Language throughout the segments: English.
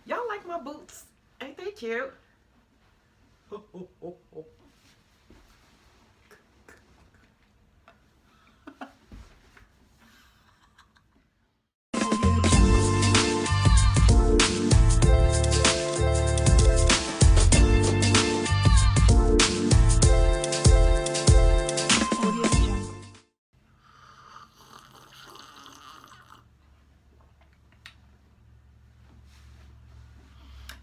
Y'all like my boots? Ain't they cute?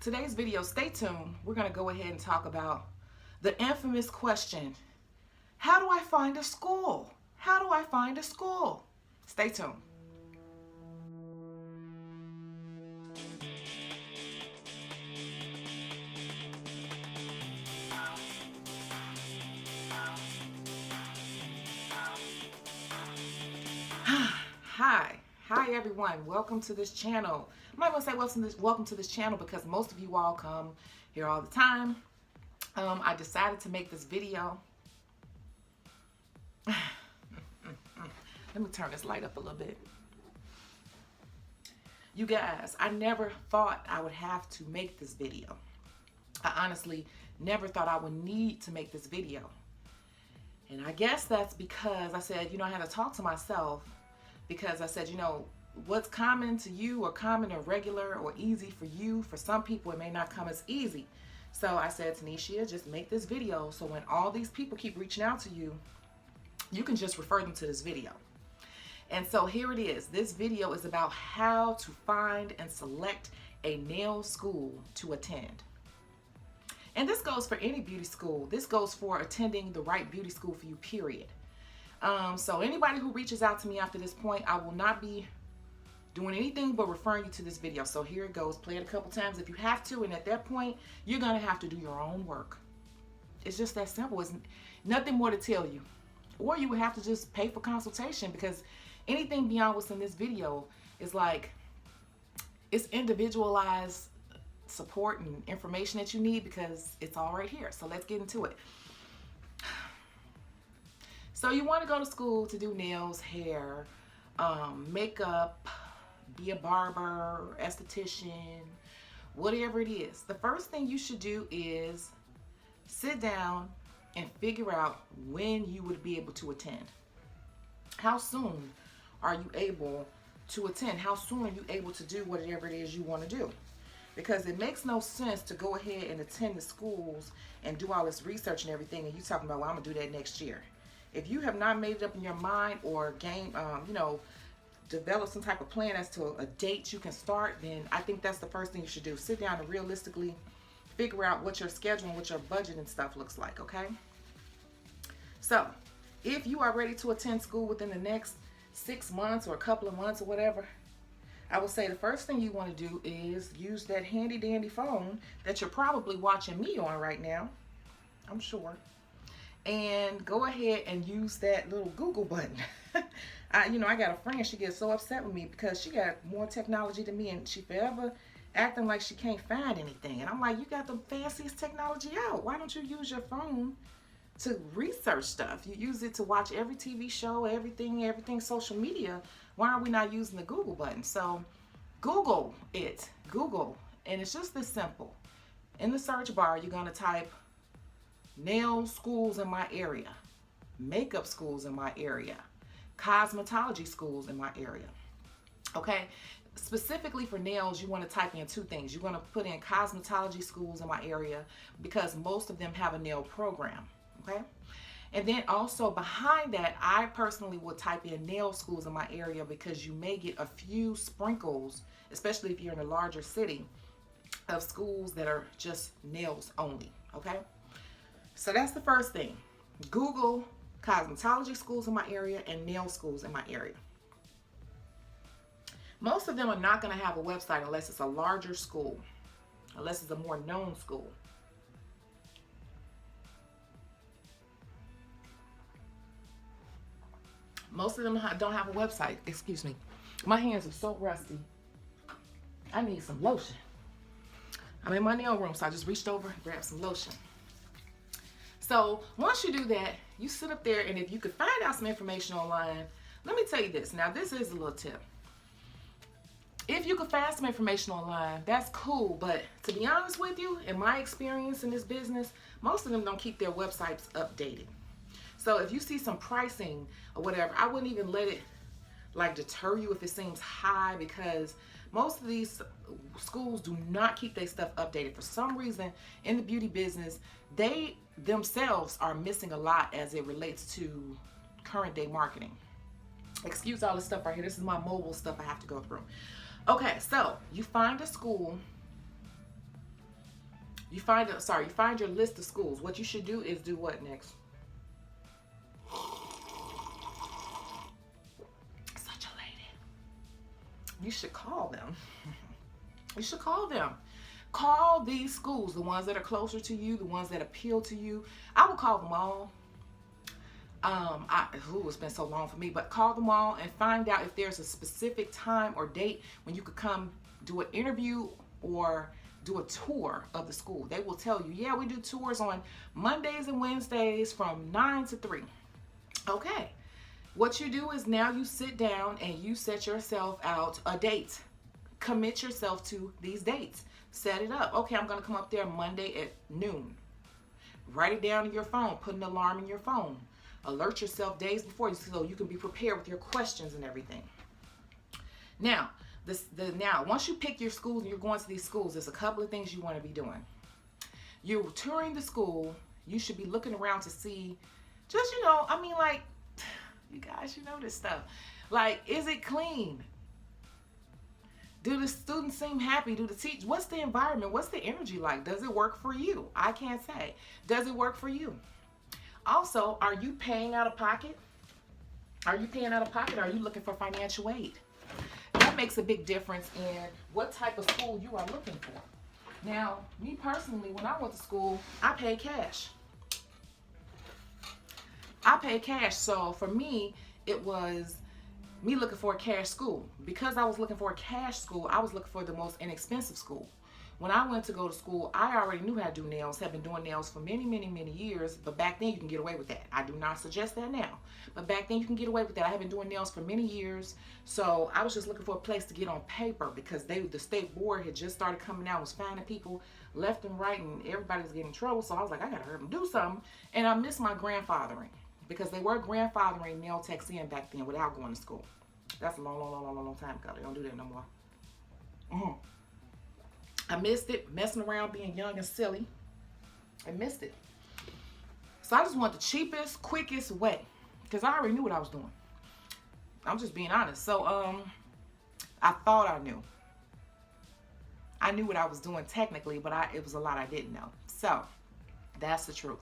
Today's video, stay tuned. We're going to go ahead and talk about the infamous question, how do I find a school? How do I find a school? Stay tuned. Hi everyone, welcome to this channel. I'm not going to say welcome to this channel because most of you all come here all the time. I decided to make this video. Let me turn this light up a little bit. You guys, I never thought I would have to make this video. I honestly never thought I would need to make this video. And I guess that's because I said, I had to talk to myself, because I said, what's common to you or common or regular or easy for you, for some people it may not come as easy. So I said, Tanisha, just make this video so when all these people keep reaching out to you, you can just refer them to this video. And so here it is. This video is about how to find and select a nail school to attend. And this goes for any beauty school. This goes for attending the right beauty school for you, period. So anybody who reaches out to me after this point, I will not be doing anything but referring you to this video. So here it goes. Play it a couple times if you have to, and at that point, you're going to have to do your own work. It's just that simple. It's nothing more to tell you. Or you would have to just pay for consultation, because anything beyond what's in this video is like, it's individualized support and information that you need, because it's all right here. So let's get into it. So you want to go to school to do nails, hair, makeup, be a barber, esthetician, whatever it is. The first thing you should do is sit down and figure out when you would be able to attend. How soon are you able to attend? How soon are you able to do whatever it is you want to do? Because it makes no sense to go ahead and attend the schools and do all this research and everything, and you talking about, well, I'm gonna do that next year. If you have not made it up in your mind or develop some type of plan as to a date you can start, then I think that's the first thing you should do. Sit down and realistically figure out what your schedule and what your budget and stuff looks like, okay? So, if you are ready to attend school within the next 6 months or a couple of months or whatever, I would say the first thing you want to do is use that handy dandy phone that you're probably watching me on right now, I'm sure. And go ahead and use that little Google button. I got a friend, she gets so upset with me because she got more technology than me, and she forever acting like she can't find anything. And I'm like, you got the fanciest technology out. Why don't you use your phone to research stuff? You use it to watch every TV show, everything social media. Why are we not using the Google button? So Google it, Google. And it's just this simple. In the search bar, you're gonna type nail schools in my area, makeup schools in my area, cosmetology schools in my area. Okay, specifically for nails, you want to type in two things. You're going to put in cosmetology schools in my area, because most of them have a nail program. Okay, and then also behind that, I personally would type in nail schools in my area, because you may get a few sprinkles, especially if you're in a larger city, of schools that are just nails only. Okay, so that's the first thing. Google cosmetology schools in my area and nail schools in my area. Most of them are not going to have a website unless it's a larger school, unless it's a more known school. Most of them don't have a website. Excuse me. My hands are so rusty. I need some lotion. I'm in my nail room, so I just reached over and grabbed some lotion. So once you do that, you sit up there, and if you could find out some information online, let me tell you this. Now, this is a little tip. If you can find some information online, that's cool. But to be honest with you, in my experience in this business, most of them don't keep their websites updated. So if you see some pricing or whatever, I wouldn't even let it like deter you if it seems high, because most of these schools do not keep their stuff updated. For some reason in the beauty business, they themselves are missing a lot as it relates to current day marketing. Excuse all this stuff right here. This is my mobile stuff I have to go through. Okay, so you find a school. You find your list of schools. What you should do is do what next? Such a lady. You should call them. You should call them. Call these schools, the ones that are closer to you, the ones that appeal to you. I would call them all. It's been so long for me, but call them all and find out if there's a specific time or date when you could come do an interview or do a tour of the school. They will tell you, yeah, we do tours on Mondays and Wednesdays from 9 to 3. Okay. What you do is now you sit down and you set yourself out a date. Commit yourself to these dates. Set it up. Okay, I'm going to come up there Monday at noon. Write it down in your phone. Put an alarm in your phone. Alert yourself days before so you can be prepared with your questions and everything. Now, once you pick your schools and you're going to these schools, there's a couple of things you want to be doing. You're touring the school. You should be looking around to see, just, like, you guys, this stuff. Like, is it clean? Do the students seem happy? Do the teachers? What's the environment? What's the energy like? Does it work for you? I can't say. Does it work for you? Also, are you paying out of pocket? Are you paying out of pocket? Are you looking for financial aid? That makes a big difference in what type of school you are looking for. Now, me personally, when I went to school, I paid cash. So for me, it was me looking for a cash school. Because I was looking for a cash school, I was looking for the most inexpensive school. When I went to go to school, I already knew how to do nails, have been doing nails for many, many, many years, but back then you can get away with that. I do not suggest that now, but back then you can get away with that. I have been doing nails for many years, so I was just looking for a place to get on paper because the state board had just started coming out, was finding people left and right, and everybody was getting in trouble, so I was like, I gotta hurry up and do something, and I missed my grandfathering because they were grandfathering nail techs in back then without going to school. That's a long, long, long, long, long, long time ago. They don't do that no more. I missed it, messing around, being young and silly. I missed it. So I just want the cheapest, quickest way because I already knew what I was doing. I'm just being honest. So I thought I knew. I knew what I was doing technically, but it was a lot I didn't know. So that's the truth.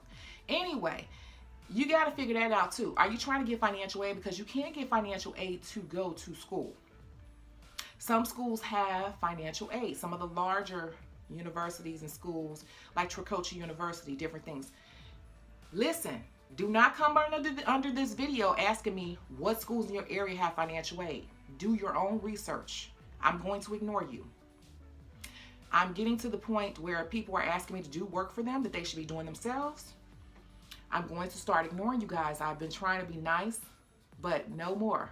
Anyway, you got to figure that out too. Are you trying to get financial aid? Because you can't get financial aid to go to school. Some schools have financial aid. Some of the larger universities and schools, like Shecago University, different things. Listen, do not come under this video asking me what schools in your area have financial aid. Do your own research. I'm going to ignore you. I'm getting to the point where people are asking me to do work for them that they should be doing themselves. I'm going to start ignoring you guys. I've been trying to be nice, but no more.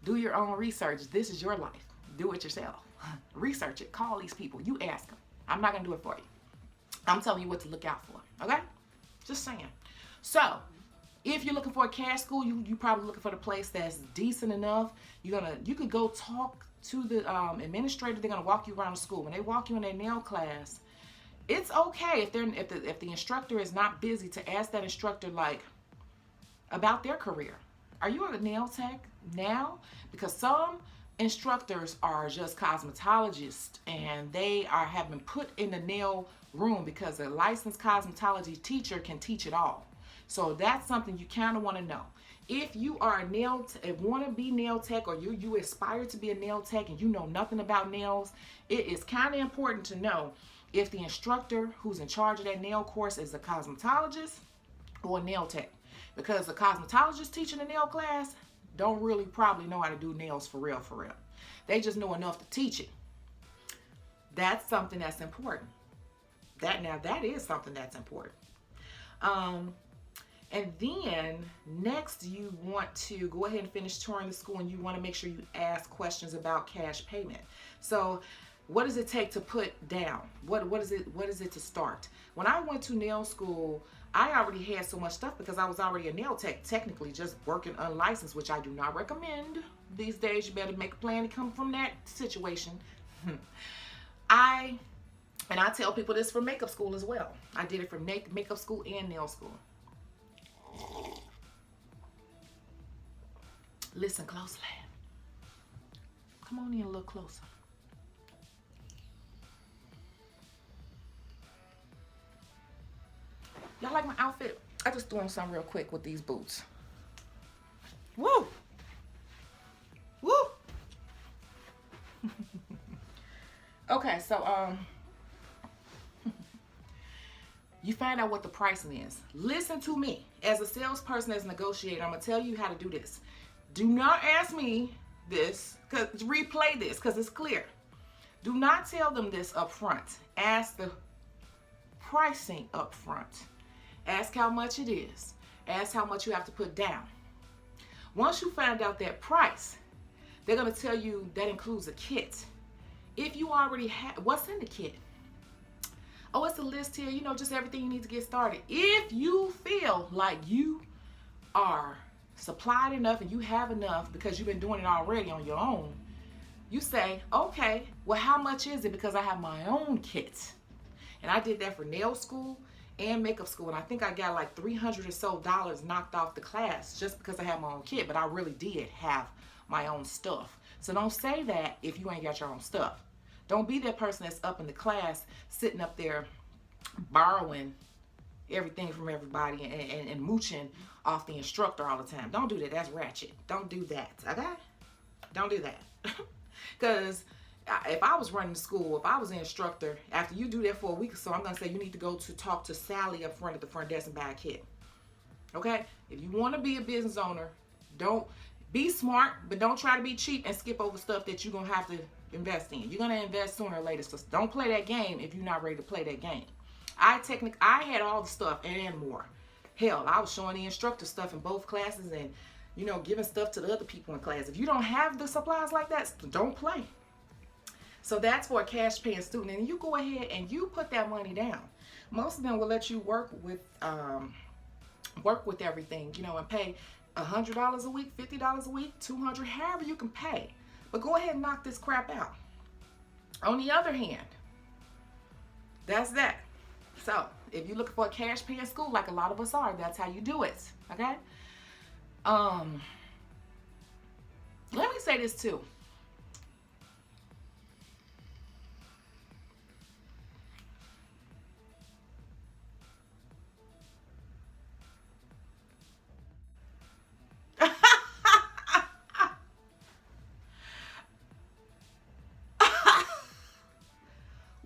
Do your own research. This is your life. Do it yourself. Research it. Call these people. You ask them. I'm not going to do it for you. I'm telling you what to look out for. Okay? Just saying. So, if you're looking for a cash school, you probably looking for the place that's decent enough. You could go talk to the administrator. They're going to walk you around the school. When they walk you in their nail class, it's okay if the instructor is not busy to ask that instructor about their career. Are you a nail tech now? Because some instructors are just cosmetologists and they have been put in the nail room because a licensed cosmetology teacher can teach it all. So that's something you kind of want to know. If you are a wanna-be nail tech, or you aspire to be a nail tech and you know nothing about nails, it is kind of important to know if the instructor who's in charge of that nail course is a cosmetologist or a nail tech. Because the cosmetologist teaching a nail class don't really probably know how to do nails for real. They just know enough to teach it. That's something that's important. That is something that's important. And then next you want to go ahead and finish touring the school, and you want to make sure you ask questions about cash payment. So what does it take to put down? What is it to start? When I went to nail school, I already had so much stuff because I was already a nail tech, technically just working unlicensed, which I do not recommend. These days you better make a plan to come from that situation. I tell people this for makeup school as well. I did it for makeup school and nail school. Listen closely. Come on in a little closer. Y'all like my outfit? I just threw on some real quick with these boots. Woo! Woo! Okay, so you find out what the pricing is. Listen to me. As a salesperson, as a negotiator, I'm gonna tell you how to do this. Do not ask me this, cause replay this, cause it's clear. Do not tell them this up front. Ask the pricing up front. Ask how much it is. Ask how much you have to put down. Once you find out that price, they're gonna tell you that includes a kit. If you already have, what's in the kit? Oh, it's a list here, you know, just everything you need to get started. If you feel like you are supplied enough and you have enough because you've been doing it already on your own, you say, okay, well, how much is it? Because I have my own kit. And I did that for nail school and makeup school, and I think I got like $300 or so knocked off the class just because I had my own kit, but I really did have my own stuff. So don't say that if you ain't got your own stuff. Don't be that person that's up in the class sitting up there borrowing everything from everybody and mooching off the instructor all the time. Don't do that. That's ratchet. Don't do that, okay? Don't do that. Because if I was running the school, if I was an instructor, after you do that for a week or so, I'm going to say you need to go to talk to Sally up front at the front desk and buy a kit. Okay? If you want to be a business owner, don't be smart, but don't try to be cheap and skip over stuff that you're going to have to invest in. You're going to invest sooner or later. So don't play that game if you're not ready to play that game. I had all the stuff and more. Hell, I was showing the instructor stuff in both classes and, you know, giving stuff to the other people in class. If you don't have the supplies like that, don't play. So that's for a cash paying student, and you go ahead and you put that money down. Most of them will let you work with everything, you know, and pay $100 a week, $50 a week, $200, however you can pay. But go ahead and knock this crap out. On the other hand, that's that. So if you're looking for a cash paying school, like a lot of us are, that's how you do it. Okay. Let me say this too.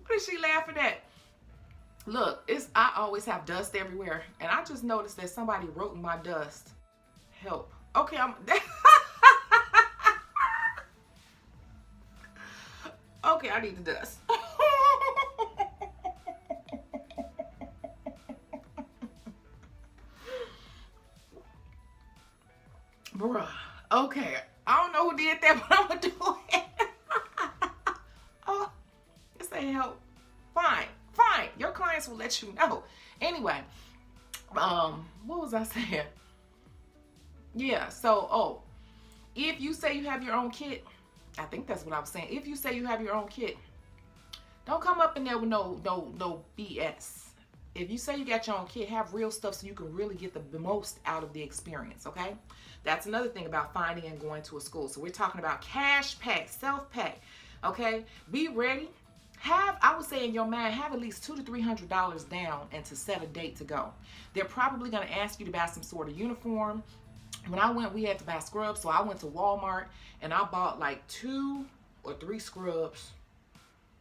What is she laughing at? Look, I always have dust everywhere, and I just noticed that somebody wrote in my dust, help. Okay, okay, I need the dust. Bruh, okay, I don't know who did that, but I'm gonna do it. Oh, it's a help. Fine. Your clients will let you know. Anyway, what was I saying? Yeah, so, if you say you have your own kit, I think that's what I was saying. If you say you have your own kit, don't come up in there with no BS. If you say you got your own kit, have real stuff so you can really get the most out of the experience, okay? That's another thing about finding and going to a school. So we're talking about cash pay, self-pay, okay? Be ready. I would say in your mind, have at least $200 to $300 down and to set a date to go. They're probably going to ask you to buy some sort of uniform. When I went, we had to buy scrubs, so I went to Walmart and I bought like 2 or 3 scrubs,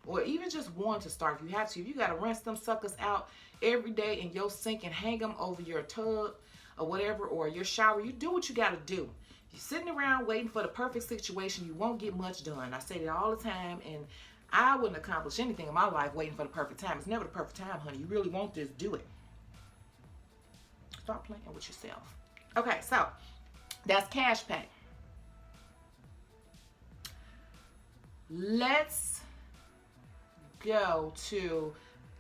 or even just one to start if you have to. If you got to rinse them suckers out every day in your sink and hang them over your tub or whatever, or your shower, you do what you got to do. You're sitting around waiting for the perfect situation, you won't get much done. I say that all the time, and I wouldn't accomplish anything in my life waiting for the perfect time. It's never the perfect time, honey. You really want this, do it. Stop playing with yourself. Okay, so that's cash pay. Let's go to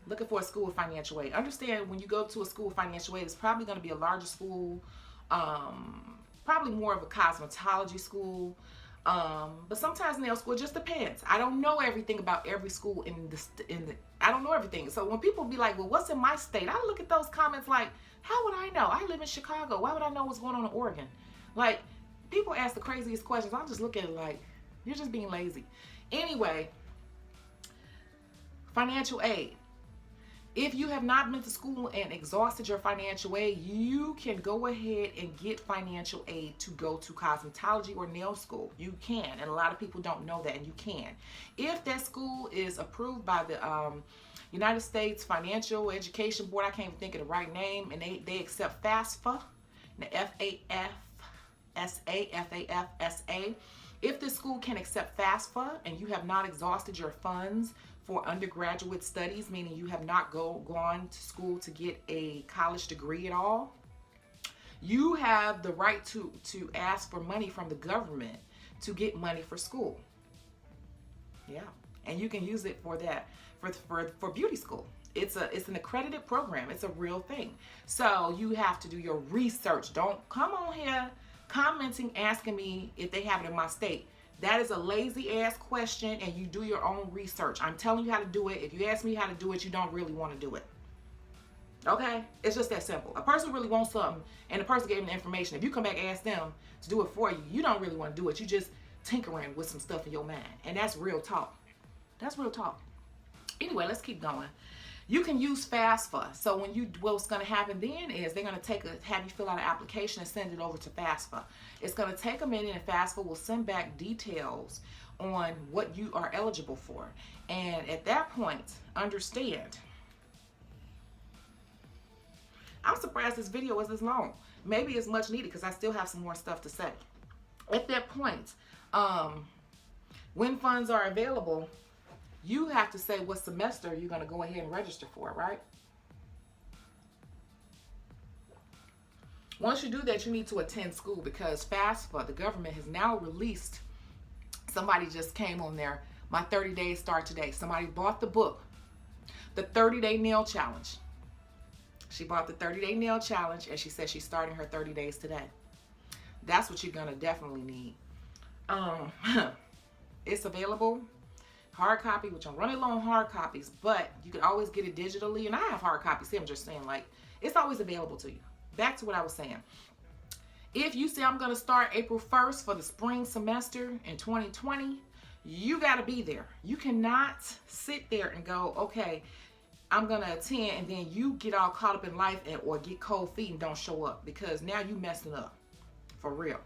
looking for a school of financial aid. Understand when you go to a school of financial aid, it's probably going to be a larger school, probably more of a cosmetology school. But sometimes nail school, it just depends. I don't know everything about every school I don't know everything. So when people be like, well, what's in my state? I look at those comments like, how would I know? I live in Chicago. Why would I know what's going on in Oregon? Like, people ask the craziest questions. I just look at it like, you're just being lazy. Anyway, financial aid. If you have not been to school and exhausted your financial aid, you can go ahead and get financial aid to go to cosmetology or nail school. You can, and a lot of people don't know that, and you can. If that school is approved by the United States Financial Education Board, I can't even think of the right name, and they accept FAFSA, the FAFSA. If the school can accept FAFSA and you have not exhausted your funds for undergraduate studies, meaning you have not gone to school to get a college degree at all, you have the right to ask for money from the government to get money for school. Yeah, and you can use it for that, for beauty school. It's an accredited program. It's a real thing. So you have to do your research. Don't come on here commenting, asking me if they have it in my state. That is a lazy ass question, and you do your own research. I'm telling you how to do it. If you ask me how to do it, you don't really want to do it. Okay? It's just that simple. A person really wants something, and the person gave them the information. If you come back and ask them to do it for you, you don't really want to do it. You just tinkering with some stuff in your mind. And that's real talk. That's real talk. Anyway, let's keep going. You can use FAFSA. So what's going to happen then is they're going to have you fill out an application and send it over to FAFSA. It's going to take a minute, and FAFSA will send back details on what you are eligible for. And at that point, understand. I'm surprised this video was this long. Maybe it's much needed because I still have some more stuff to say. At that point, when funds are available, you have to say what semester you're going to go ahead and register for, right? Once you do that, you need to attend school because FAFSA, the government, has now released, somebody just came on there, my 30 days start today. Somebody bought the book, the 30-day nail challenge. She bought the 30-day nail challenge, and she said she's starting her 30 days today. That's what you're going to definitely need. It's available. Hard copy, which I'm running low on hard copies, but you can always get it digitally, and I have hard copies. See, I'm just saying, like, it's always available to you. Back to what I was saying. If you say I'm going to start April 1st for the spring semester in 2020, you got to be there. You cannot sit there and go, okay, I'm going to attend, and then you get all caught up in life or get cold feet and don't show up, because now you messing up. For real.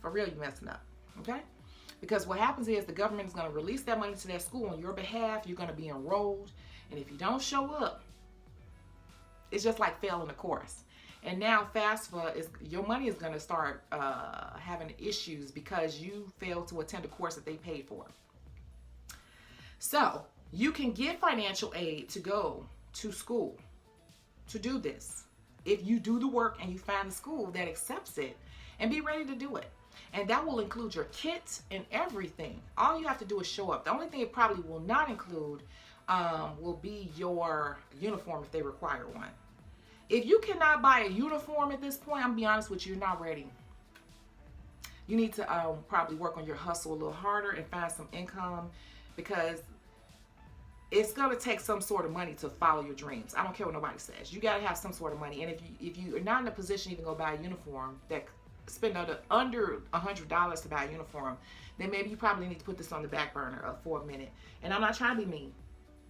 For real, you messing up. Okay? Because what happens is the government is going to release that money to that school on your behalf. You're going to be enrolled. And if you don't show up, it's just like failing a course. And now FAFSA, your money is going to start having issues because you failed to attend a course that they paid for. So you can get financial aid to go to school to do this. If you do the work and you find a school that accepts it, and be ready to do it. And that will include your kit and everything. All you have to do is show up. The only thing it probably will not include will be your uniform if they require one. If you cannot buy a uniform at this point, I'm gonna be honest with you, you're not ready. You need to probably work on your hustle a little harder and find some income, because it's gonna take some sort of money to follow your dreams. I don't care what nobody says. You gotta have some sort of money. And if you are not in a position to even go buy a uniform, that spend under $100 to buy a uniform, then maybe you probably need to put this on the back burner for a minute. And I'm not trying to be mean.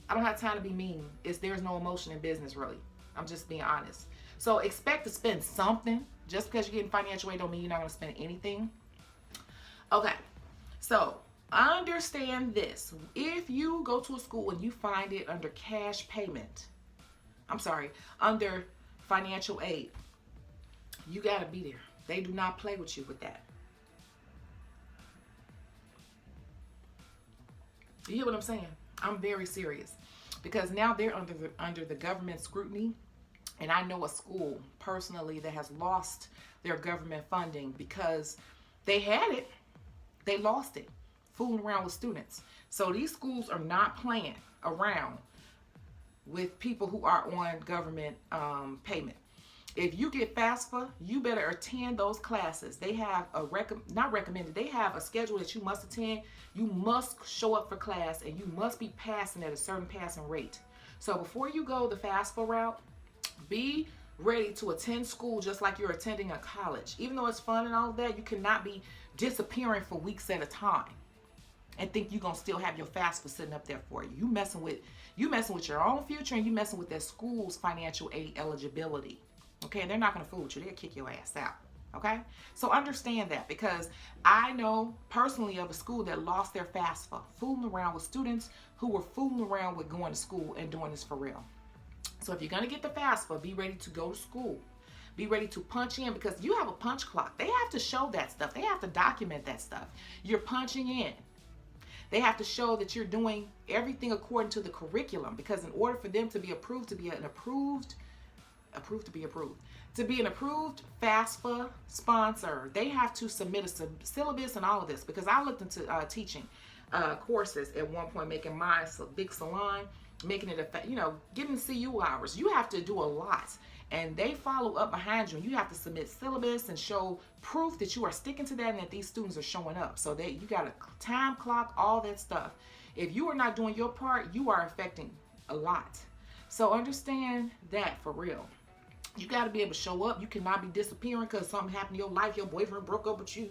I don't have time to be mean. There's no emotion in business, really. I'm just being honest. So expect to spend something. Just because you're getting financial aid don't mean you're not going to spend anything. Okay, so understand this. If you go to a school and you find it under cash payment, under financial aid, you got to be there. They do not play with you with that. You hear what I'm saying? I'm very serious, because now they're under the government scrutiny. And I know a school personally that has lost their government funding because they had it, they lost it, fooling around with students. So these schools are not playing around with people who are on government payment. If you get FAFSA, you better attend those classes. They have a not recommended, they have a schedule that you must attend. You must show up for class and you must be passing at a certain passing rate. So before you go the FAFSA route, be ready to attend school just like you're attending a college. Even though it's fun and all of that, you cannot be disappearing for weeks at a time and think you're gonna still have your FAFSA sitting up there for you. You messing with your own future, and you messing with that school's financial aid eligibility. Okay, and they're not gonna fool with you. They'll kick your ass out. Okay, so understand that, because I know personally of a school that lost their FAFSA, fooling around with students who were fooling around with going to school and doing this for real. So if you're gonna get the FAFSA, be ready to go to school. Be ready to punch in, because you have a punch clock. They have to show that stuff. They have to document that stuff. You're punching in. They have to show that you're doing everything according to the curriculum, because in order for them to be approved, to be an approved FAFSA sponsor, they have to submit a syllabus and all of this. Because I looked into teaching courses at one point, making my big salon, making it getting CU hours. You have to do a lot, and they follow up behind you, and you have to submit syllabus and show proof that you are sticking to that and that these students are showing up. So you got a time clock, all that stuff. If you are not doing your part, you are affecting a lot. So understand that for real. You got to be able to show up. You cannot be disappearing because something happened in your life. Your boyfriend broke up with you.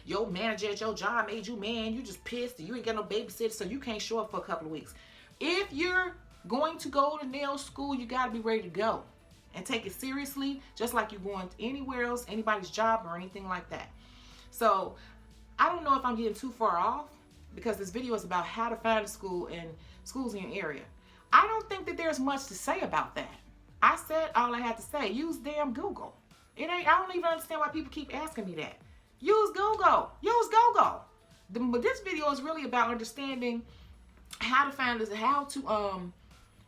Your manager at your job made you mad. You just pissed. You ain't got no babysitter, so you can't show up for a couple of weeks. If you're going to go to nail school, you got to be ready to go and take it seriously, just like you're going anywhere else, anybody's job or anything like that. So I don't know if I'm getting too far off, because this video is about how to find a school and schools in your area. I don't think that there's much to say about that. I said all I had to say. Use damn Google. I don't even understand why people keep asking me that. Use Google. Use Google. But this video is really about understanding how to find this, how to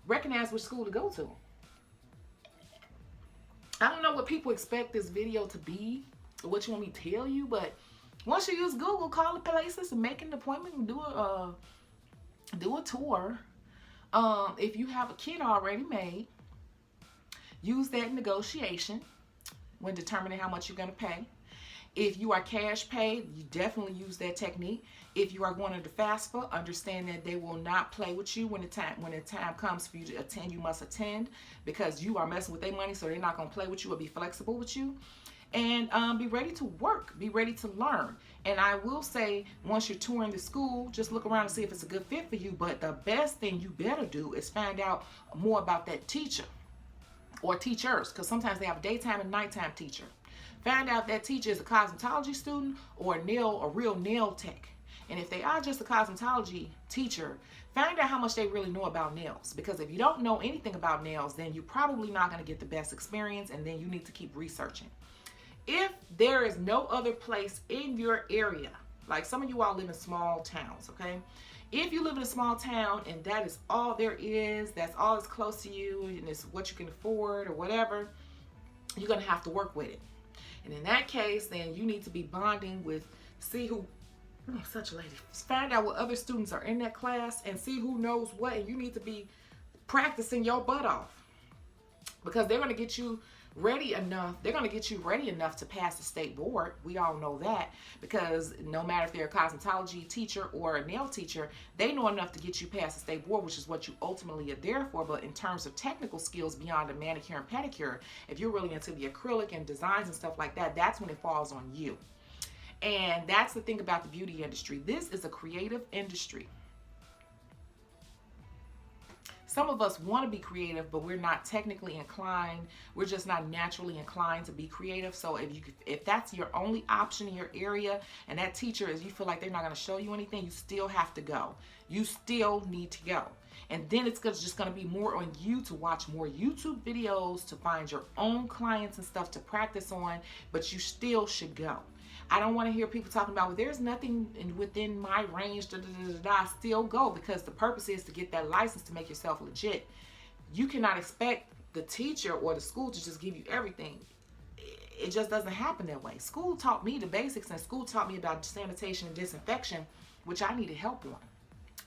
recognize which school to go to. I don't know what people expect this video to be or what you want me to tell you, but once you use Google, call the places and make an appointment and do a tour. If you have a kit already made, use that negotiation when determining how much you're going to pay. If you are cash paid, you definitely use that technique. If you are going to the FAFSA, understand that they will not play with you when the time comes for you to attend. You must attend, because you are messing with their money, so they're not going to play with you or be flexible with you. And be ready to work. Be ready to learn. And I will say, once you're touring the school, just look around and see if it's a good fit for you. But the best thing you better do is find out more about that teacher or teachers, because sometimes they have a daytime and nighttime teacher. Find out that teacher is a cosmetology student or a real nail tech. And if they are just a cosmetology teacher, find out how much they really know about nails. Because if you don't know anything about nails, then you're probably not going to get the best experience, and then you need to keep researching. If there is no other place in your area, like some of you all live in small towns, okay? If you live in a small town and that is all there is, that's all that's close to you, and it's what you can afford or whatever, you're going to have to work with it. And in that case, then you need to be bonding with, such a lady. Find out what other students are in that class and see who knows what, and you need to be practicing your butt off, because they're going to get you ready enough. They're going to get you ready enough to pass the state board. We all know that, because no matter if they're a cosmetology teacher or a nail teacher, they know enough to get you past the state board, which is what you ultimately are there for. But in terms of technical skills beyond the manicure and pedicure, if you're really into the acrylic and designs and stuff like that, that's when it falls on you. And that's the thing about the beauty industry. This is a creative industry. Some of us want to be creative, but we're not technically inclined. We're just not naturally inclined to be creative. So if that's your only option in your area, and that teacher is, you feel like they're not going to show you anything, you still have to go. You still need to go. And then it's just going to be more on you to watch more YouTube videos, to find your own clients and stuff to practice on, but you still should go. I don't want to hear people talking about, well, there's nothing within my range, I still go, because the purpose is to get that license to make yourself legit. You cannot expect the teacher or the school to just give you everything. It just doesn't happen that way. School taught me the basics, and school taught me about sanitation and disinfection, which I needed help on.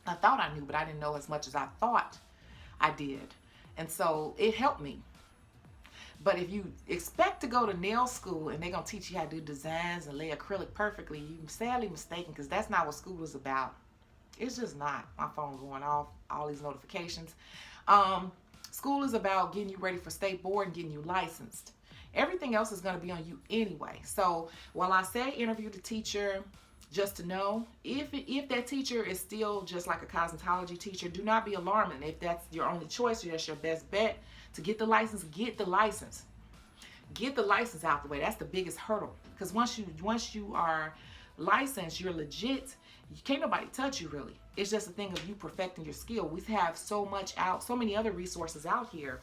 I thought I knew, but I didn't know as much as I thought I did. And so it helped me. But if you expect to go to nail school and they're going to teach you how to do designs and lay acrylic perfectly, you're sadly mistaken, because that's not what school is about. It's just not. My phone going off, all these notifications. School is about getting you ready for state board and getting you licensed. Everything else is going to be on you anyway. So while I say interview the teacher, just to know, if that teacher is still just like a cosmetology teacher, do not be alarmed. And if that's your only choice or that's your best bet to get the license, get the license. Get the license out the way. That's the biggest hurdle. Because once you are licensed, you're legit. You can't nobody touch you really. It's just a thing of you perfecting your skill. We have so many other resources out here,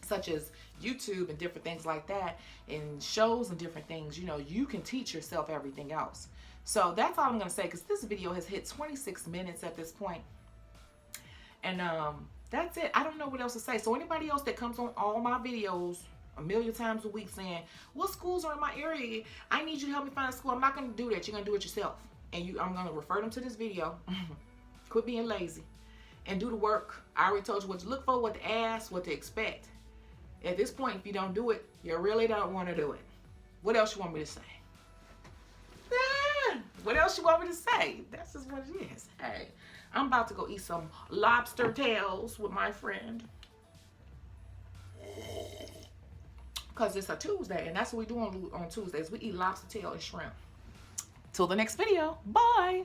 such as YouTube and different things like that, and shows and different things. You know, you can teach yourself everything else. So that's all I'm going to say, because this video has hit 26 minutes at this point. And that's it. I don't know what else to say. So anybody else that comes on all my videos a million times a week saying, what schools are in my area? I need you to help me find a school. I'm not going to do that. You're going to do it yourself. And I'm going to refer them to this video. Quit being lazy and do the work. I already told you what to look for, what to ask, what to expect. At this point, if you don't do it, you really don't want to do it. What else you want me to say? What else you want me to say? That's just what it is. Hey, I'm about to go eat some lobster tails with my friend. Because it's a Tuesday, and that's what we do on Tuesdays. We eat lobster tail and shrimp. Till the next video. Bye.